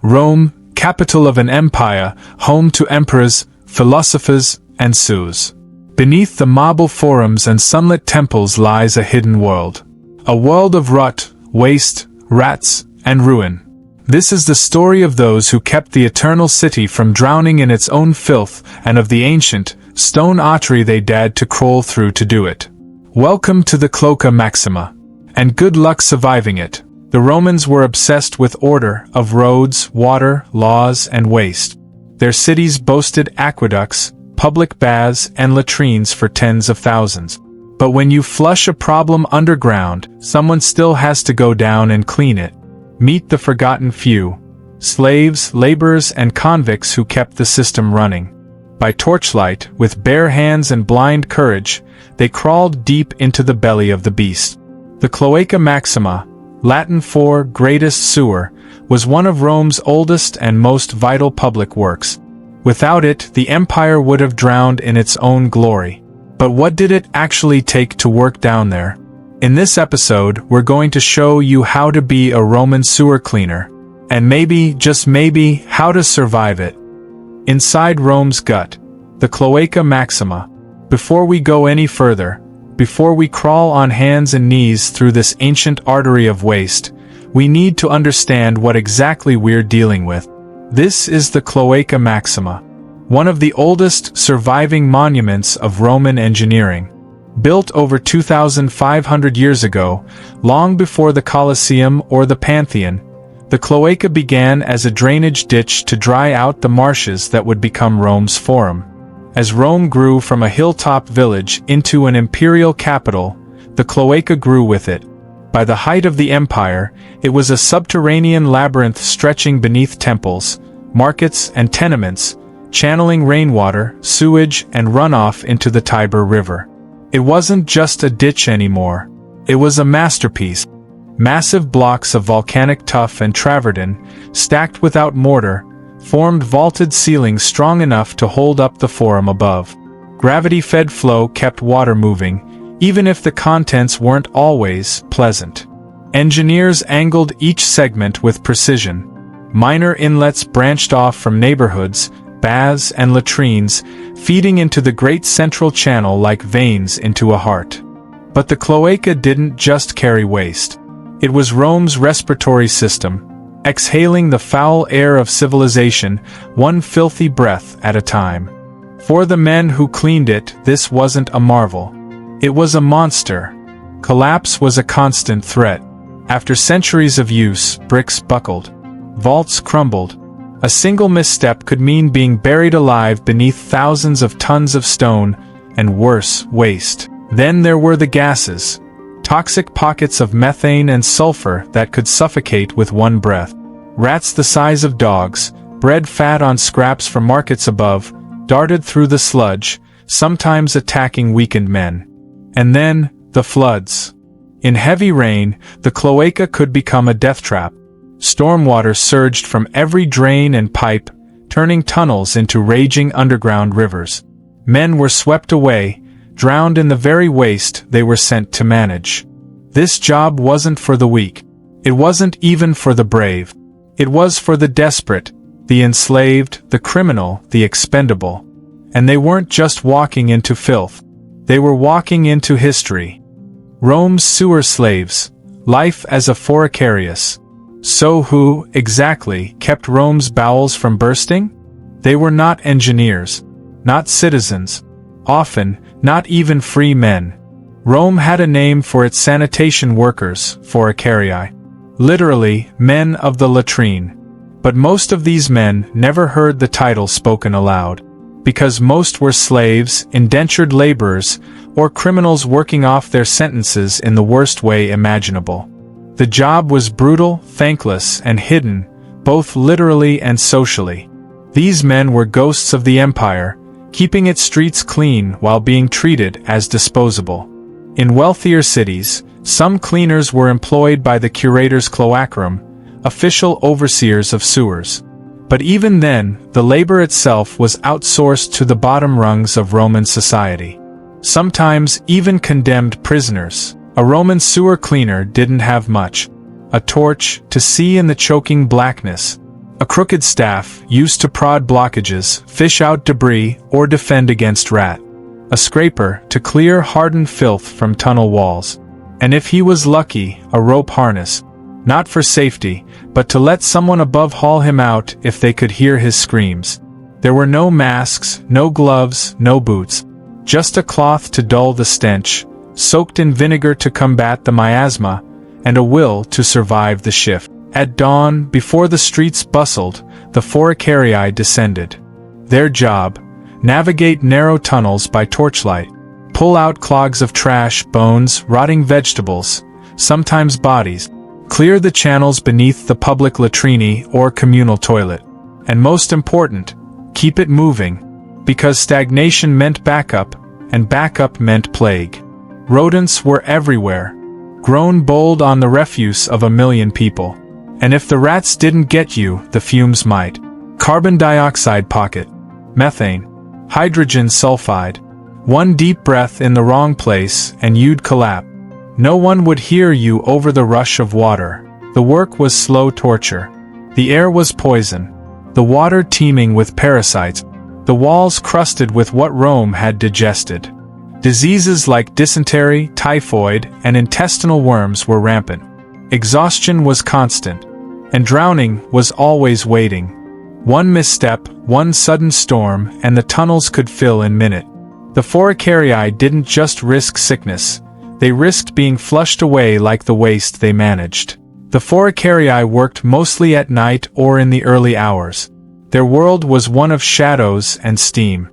Rome, capital of an empire, home to emperors, philosophers, and zoos. Beneath the marble forums and sunlit temples lies a hidden world. A world of rot, waste, rats, and ruin. This is the story of those who kept the eternal city from drowning in its own filth, and of the ancient, stone artery they dared to crawl through to do it. Welcome to the Cloaca Maxima. And good luck surviving it. The Romans were obsessed with order, of roads, water, laws, and waste. Their cities boasted aqueducts, public baths, and latrines for tens of thousands. But when you flush a problem underground, someone still has to go down and clean it. Meet the forgotten few. Slaves, laborers, and convicts who kept the system running. By torchlight, with bare hands and blind courage, they crawled deep into the belly of the beast. The Cloaca Maxima, Latin for greatest sewer, was one of Rome's oldest and most vital public works. Without it, the empire would have drowned in its own glory. But what did it actually take to work down there? In this episode, we're going to show you how to be a Roman sewer cleaner. And maybe, just maybe, how to survive it. Inside Rome's gut, the Cloaca Maxima. Before we go any further, before we crawl on hands and knees through this ancient artery of waste, we need to understand what exactly we're dealing with. This is the Cloaca Maxima, one of the oldest surviving monuments of Roman engineering. Built over 2,500 years ago, long before the Colosseum or the Pantheon, the Cloaca began as a drainage ditch to dry out the marshes that would become Rome's Forum. As Rome grew from a hilltop village into an imperial capital, the Cloaca grew with it. By the height of the empire, it was a subterranean labyrinth stretching beneath temples, markets, and tenements, channeling rainwater, sewage, and runoff into the Tiber River. It wasn't just a ditch anymore. It was a masterpiece. Massive blocks of volcanic tuff and travertine, stacked without mortar, formed vaulted ceilings strong enough to hold up the forum above. Gravity-fed flow kept water moving, even if the contents weren't always pleasant. Engineers angled each segment with precision. Minor inlets branched off from neighborhoods, baths, and latrines, feeding into the great central channel like veins into a heart. But the Cloaca didn't just carry waste. It was Rome's respiratory system, exhaling the foul air of civilization, one filthy breath at a time. For the men who cleaned it, this wasn't a marvel. It was a monster. Collapse was a constant threat. After centuries of use, bricks buckled. Vaults crumbled. A single misstep could mean being buried alive beneath thousands of tons of stone, and worse, waste. Then there were the gases. Toxic pockets of methane and sulfur that could suffocate with one breath. Rats the size of dogs, bred fat on scraps from markets above, darted through the sludge, sometimes attacking weakened men. And then, the floods. In heavy rain, the Cloaca could become a death trap. Stormwater surged from every drain and pipe, turning tunnels into raging underground rivers. Men were swept away, drowned in the very waste they were sent to manage. This job wasn't for the weak. It wasn't even for the brave. It was for the desperate, the enslaved, the criminal, the expendable. And they weren't just walking into filth. They were walking into history. Rome's sewer slaves, life as a Foricarii. So who, exactly, kept Rome's bowels from bursting? They were not engineers, not citizens, often, not even free men. Rome had a name for its sanitation workers, Foricarii. Literally, men of the latrine. But most of these men never heard the title spoken aloud. Because most were slaves, indentured laborers, or criminals working off their sentences in the worst way imaginable. The job was brutal, thankless, and hidden, both literally and socially. These men were ghosts of the empire, keeping its streets clean while being treated as disposable. In wealthier cities, some cleaners were employed by the curators cloacrum, official overseers of sewers. But even then, the labor itself was outsourced to the bottom rungs of Roman society. Sometimes even condemned prisoners. A Roman sewer cleaner didn't have much. A torch to see in the choking blackness. A crooked staff, used to prod blockages, fish out debris, or defend against rat. A scraper, to clear hardened filth from tunnel walls. And if he was lucky, a rope harness. Not for safety, but to let someone above haul him out if they could hear his screams. There were no masks, no gloves, no boots. Just a cloth to dull the stench, soaked in vinegar to combat the miasma, and a will to survive the shift. At dawn, before the streets bustled, the Foricarii descended. Their job: navigate narrow tunnels by torchlight, pull out clogs of trash, bones, rotting vegetables, sometimes bodies, clear the channels beneath the public latrine or communal toilet. And most important, keep it moving, because stagnation meant backup, and backup meant plague. Rodents were everywhere, grown bold on the refuse of a million people. And if the rats didn't get you, the fumes might. Carbon dioxide pocket, methane, hydrogen sulfide. One deep breath in the wrong place and you'd collapse. No one would hear you over the rush of water. The work was slow torture. The air was poison. The water teeming with parasites. The walls crusted with what Rome had digested. Diseases like dysentery, typhoid, and intestinal worms were rampant. Exhaustion was constant, and drowning was always waiting. One misstep, one sudden storm, and the tunnels could fill in minutes. The Foricarii didn't just risk sickness, they risked being flushed away like the waste they managed. The Foricarii worked mostly at night or in the early hours. Their world was one of shadows and steam.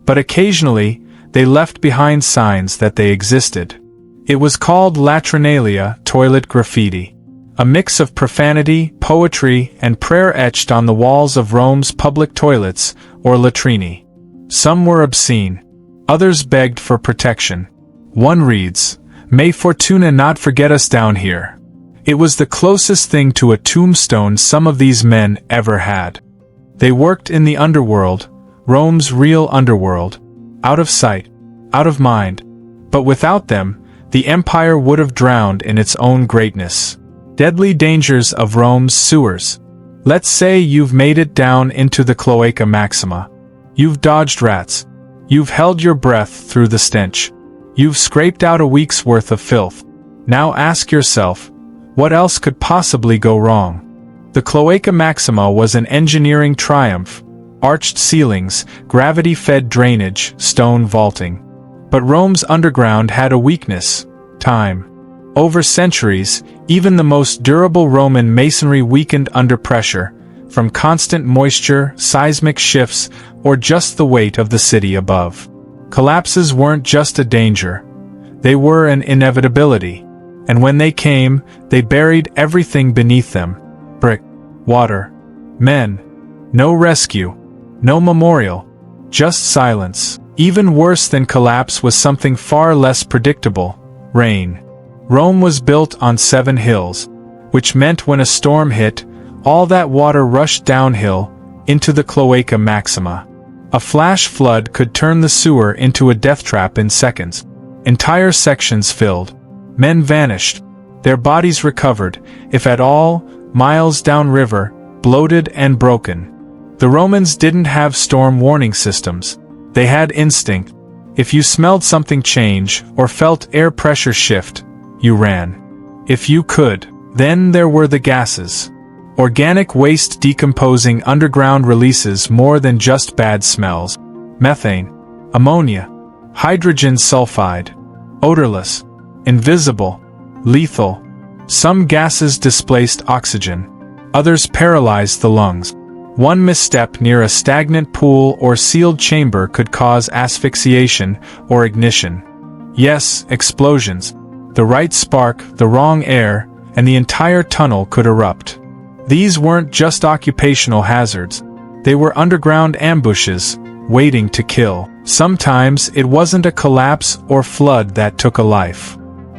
But occasionally, they left behind signs that they existed. It was called Latrinalia, toilet graffiti. A mix of profanity, poetry, and prayer etched on the walls of Rome's public toilets, or latrine. Some were obscene. Others begged for protection. One reads, "May Fortuna not forget us down here." It was the closest thing to a tombstone some of these men ever had. They worked in the underworld, Rome's real underworld. Out of sight, out of mind. But without them, the empire would have drowned in its own greatness. Deadly dangers of Rome's sewers. Let's say you've made it down into the Cloaca Maxima. You've dodged rats. You've held your breath through the stench. You've scraped out a week's worth of filth. Now ask yourself, what else could possibly go wrong? The Cloaca Maxima was an engineering triumph. Arched ceilings, gravity-fed drainage, stone vaulting. But Rome's underground had a weakness: time. Over centuries, even the most durable Roman masonry weakened under pressure, from constant moisture, seismic shifts, or just the weight of the city above. Collapses weren't just a danger. They were an inevitability. And when they came, they buried everything beneath them. Brick, water, men. No rescue. No memorial. Just silence. Even worse than collapse was something far less predictable: rain. Rome was built on 7 hills, which meant when a storm hit, all that water rushed downhill, into the Cloaca Maxima. A flash flood could turn the sewer into a death trap in seconds. Entire sections filled. Men vanished. Their bodies recovered, if at all, miles downriver, bloated and broken. The Romans didn't have storm warning systems. They had instinct. If you smelled something change, or felt air pressure shift, you ran. If you could. Then there were the gases. Organic waste decomposing underground releases more than just bad smells. Methane, ammonia, hydrogen sulfide. Odorless, invisible, lethal. Some gases displaced oxygen. Others paralyzed the lungs. One misstep near a stagnant pool or sealed chamber could cause asphyxiation or ignition. Yes, explosions. The right spark, the wrong air, and the entire tunnel could erupt. These weren't just occupational hazards. They were underground ambushes, waiting to kill. Sometimes it wasn't a collapse or flood that took a life.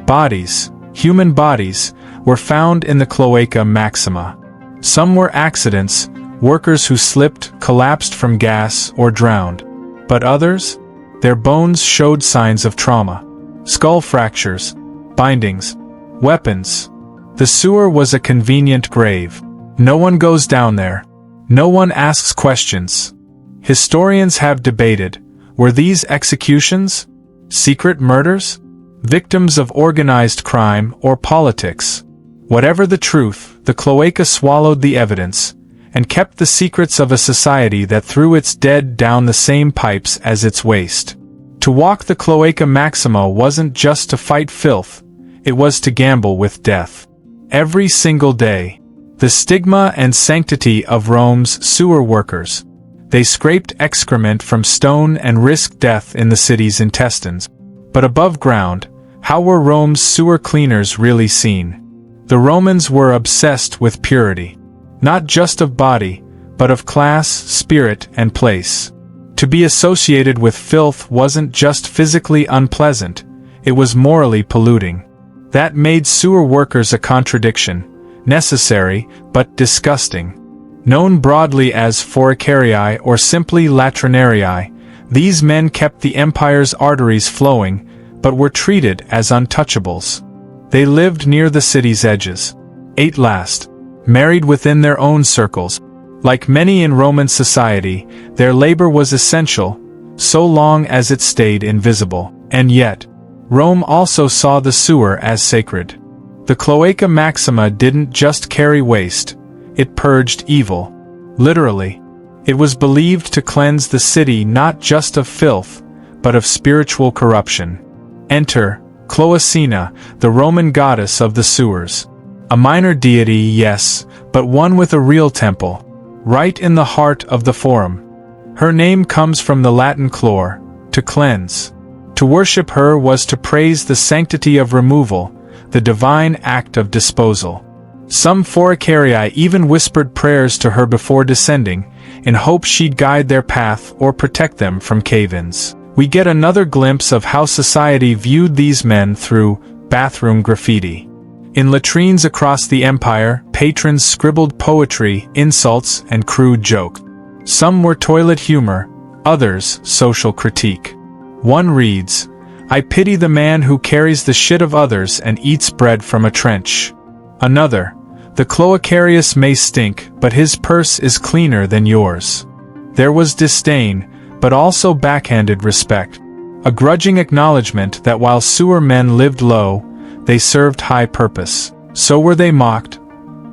Bodies, human bodies, were found in the Cloaca Maxima. Some were accidents, workers who slipped, collapsed from gas, or drowned. But others? Their bones showed signs of trauma. Skull fractures, bindings, weapons. The sewer was a convenient grave. No one goes down there. No one asks questions. Historians have debated, were these executions? Secret murders? Victims of organized crime or politics? Whatever the truth, the cloaca swallowed the evidence, and kept the secrets of a society that threw its dead down the same pipes as its waste. To walk the Cloaca Maxima wasn't just to fight filth, it was to gamble with death. Every single day. The stigma and sanctity of Rome's sewer workers. They scraped excrement from stone and risked death in the city's intestines. But above ground, how were Rome's sewer cleaners really seen? The Romans were obsessed with purity. Not just of body, but of class, spirit, and place. To be associated with filth wasn't just physically unpleasant, it was morally polluting. That made sewer workers a contradiction, necessary, but disgusting. Known broadly as Foricarii or simply Latrinalia, these men kept the empire's arteries flowing, but were treated as untouchables. They lived near the city's edges, ate last, married within their own circles. Like many in Roman society, their labor was essential, so long as it stayed invisible. And yet, Rome also saw the sewer as sacred. The Cloaca Maxima didn't just carry waste, it purged evil. Literally. It was believed to cleanse the city not just of filth, but of spiritual corruption. Enter Cloacina, the Roman goddess of the sewers. A minor deity, yes, but one with a real temple, right in the heart of the Forum. Her name comes from the Latin clore, to cleanse. To worship her was to praise the sanctity of removal, the divine act of disposal. Some Foricarii even whispered prayers to her before descending, in hope she'd guide their path or protect them from cave-ins. We get another glimpse of how society viewed these men through bathroom graffiti. In latrines across the empire, patrons scribbled poetry, insults, and crude jokes. Some were toilet humor, others social critique. One reads, "I pity the man who carries the shit of others and eats bread from a trench." Another, "The Cloacarius may stink, but his purse is cleaner than yours." There was disdain, but also backhanded respect. A grudging acknowledgement that while sewer men lived low, they served high purpose. So were they mocked?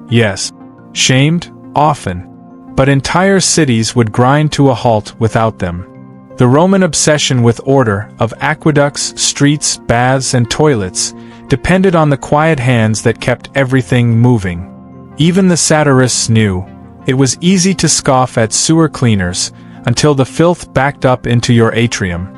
Yes. Shamed? Often. But entire cities would grind to a halt without them. The Roman obsession with order, of aqueducts, streets, baths, and toilets, depended on the quiet hands that kept everything moving. Even the satirists knew. It was easy to scoff at sewer cleaners, until the filth backed up into your atrium.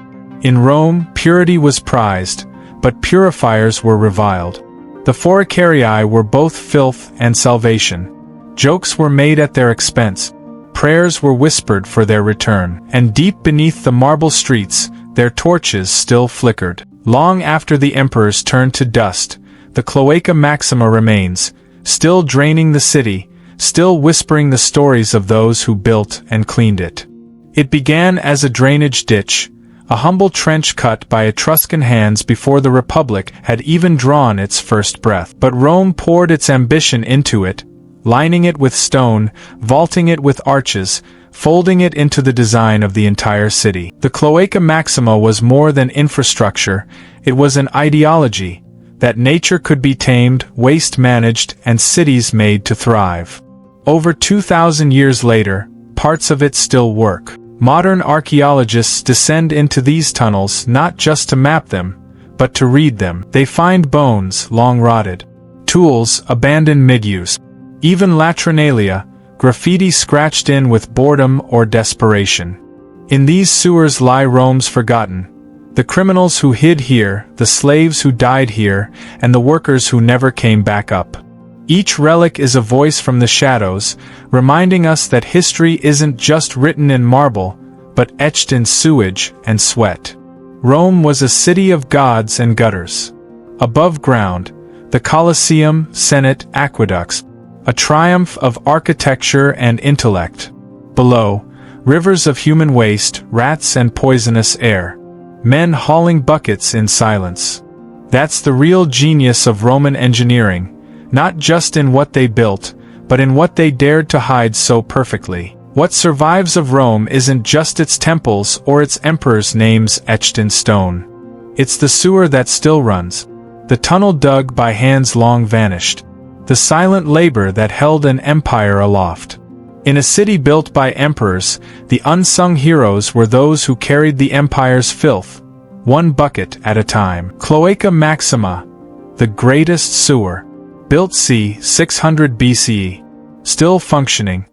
In Rome, purity was prized, but purifiers were reviled. The Foricarii were both filth and salvation. Jokes were made at their expense. Prayers were whispered for their return. And deep beneath the marble streets, their torches still flickered. Long after the emperors turned to dust, the Cloaca Maxima remains, still draining the city, still whispering the stories of those who built and cleaned it. It began as a drainage ditch, a humble trench cut by Etruscan hands before the Republic had even drawn its first breath. But Rome poured its ambition into it, lining it with stone, vaulting it with arches, folding it into the design of the entire city. The Cloaca Maxima was more than infrastructure, it was an ideology, that nature could be tamed, waste managed, and cities made to thrive. Over 2,000 years later, parts of it still work. Modern archaeologists descend into these tunnels not just to map them, but to read them. They find bones, long rotted, tools, abandoned mid-use, even latrinalia, graffiti scratched in with boredom or desperation. In these sewers lie Rome's forgotten, the criminals who hid here, the slaves who died here, and the workers who never came back up. Each relic is a voice from the shadows, reminding us that history isn't just written in marble, but etched in sewage and sweat. Rome was a city of gods and gutters. Above ground, the Colosseum, Senate, aqueducts, a triumph of architecture and intellect. Below, rivers of human waste, rats and poisonous air. Men hauling buckets in silence. That's the real genius of Roman engineering, not just in what they built, but in what they dared to hide so perfectly. What survives of Rome isn't just its temples or its emperors' names etched in stone. It's the sewer that still runs, the tunnel dug by hands long vanished, the silent labor that held an empire aloft. In a city built by emperors, the unsung heroes were those who carried the empire's filth, one bucket at a time. Cloaca Maxima, the greatest sewer, built c. 600 BCE, still functioning,